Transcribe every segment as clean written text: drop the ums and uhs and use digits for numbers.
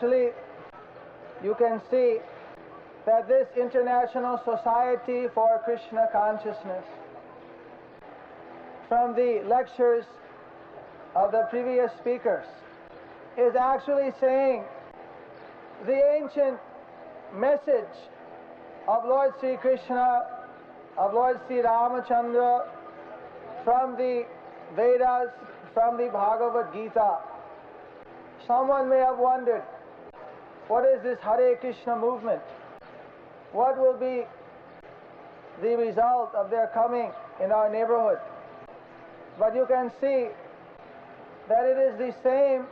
Actually, you can see that this International Society for Krishna Consciousness, from the lectures of the previous speakers, is actually saying the ancient message of Lord Sri Krishna, of Lord Sri Ramachandra, from the Vedas, from the Bhagavad Gita. Someone may have wondered, what is this Hare Krishna movement? What will be the result of their coming in our neighborhood? But you can see that it is the same,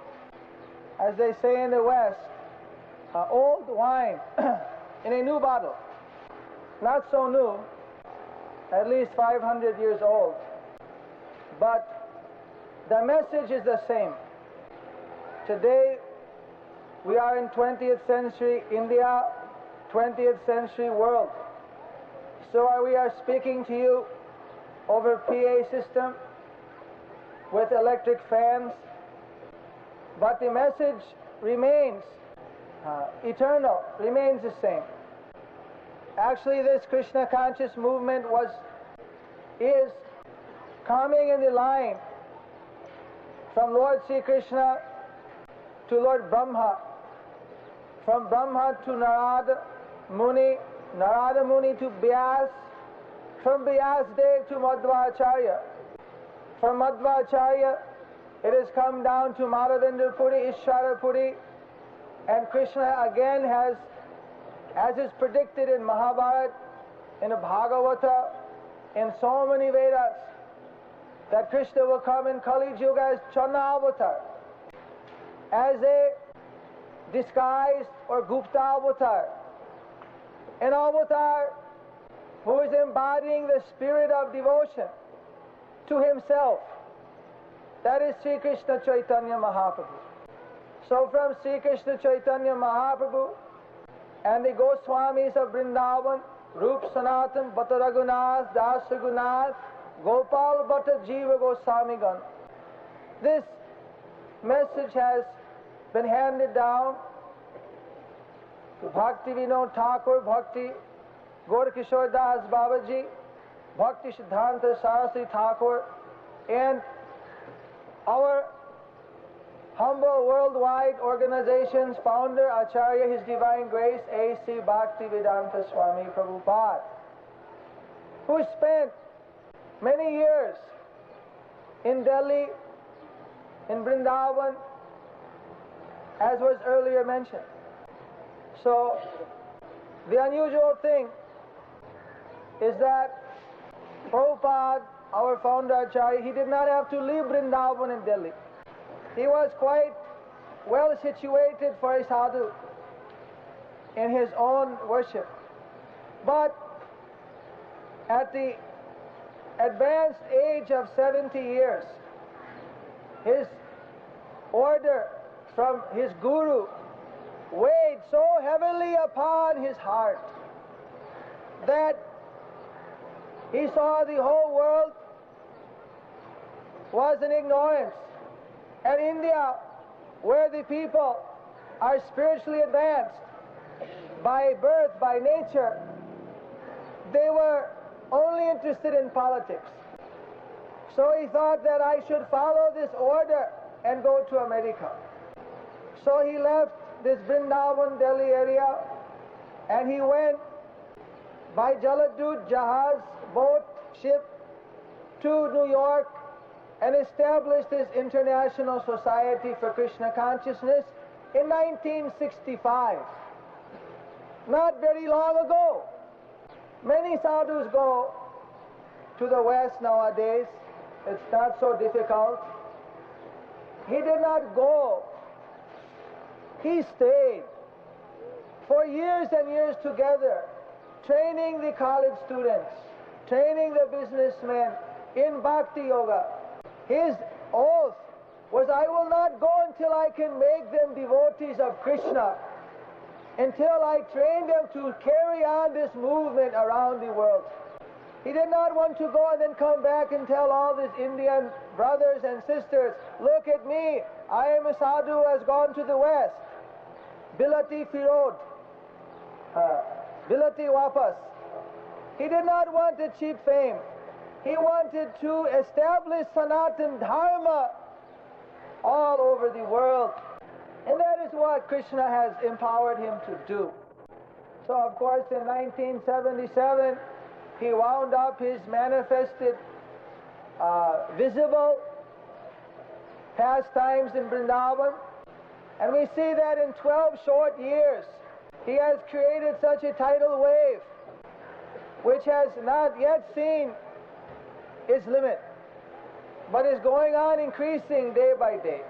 as they say in the West, old wine in a new bottle. Not so new, at least 500 years old. But the message is the same. Today, we are in 20th century India, 20th century world. So we are speaking to you over PA system with electric fans, but the message remains eternal, remains the same. Actually, this Krishna conscious movement is coming in the line from Lord Sri Krishna to Lord Brahma, from Brahma to Narada Muni to Vyas, from Vyas Dev to Madhvacharya. From Madhvacharya, it has come down to Madhavendra Puri, Ishvara Puri, and Krishna again has, as is predicted in Mahabharata, in the Bhagavata, in so many Vedas, that Krishna will come in Kali Yuga as Channa Avatar, as a disguised or Gupta Avatar, an avatar who is embodying the spirit of devotion to himself. That is Sri Krishna Caitanya Mahaprabhu. So from Sri Krishna Caitanya Mahaprabhu and the Goswamis of Vrindavan, Rup Sanatan, Bhatta Raghunath, Das Raghunath, Gopal Bhatta Jiva Goswamigan, this message has been handed down to Bhakti Vinod Thakur, Bhakti Gaur Kishore Das Babaji, Bhakti Siddhanta Saraswati Thakur, and our humble worldwide organization's founder, Acharya, His Divine Grace, A.C. Bhaktivedanta Swami Prabhupada, who spent many years in Delhi, in Vrindavan, as was earlier mentioned. So, the unusual thing is that Prabhupada, our founder Acharya, he did not have to leave Vrindavan in Delhi. He was quite well situated for a sadhu in his own worship. But at the advanced age of 70 years, his order from his guru weighed so heavily upon his heart that he saw the whole world was in ignorance. And India, where the people are spiritually advanced by birth, by nature, they were only interested in politics. So he thought that I should follow this order and go to America. So he left this Vrindavan, Delhi area, and he went by Jaladut, Jahaz, boat, ship, to New York and established his International Society for Krishna Consciousness in 1965. Not very long ago. Many sadhus go to the West nowadays. It's not so difficult. He did not go. He stayed for years and years together, training the college students, training the businessmen in Bhakti Yoga. His oath was, I will not go until I can make them devotees of Krishna, until I train them to carry on this movement around the world. He did not want to go and then come back and tell all these Indian brothers and sisters, look at me, I am a sadhu who has gone to the West. Bilati Firod, Bilati Wapas. He did not want a cheap fame. He wanted to establish Sanatan Dharma all over the world. And that is what Krishna has empowered him to do. So of course in 1977 he wound up his manifested visible pastimes in Vrindavan. And we see that in 12 short years he has created such a tidal wave which has not yet seen its limit, but is going on increasing day by day.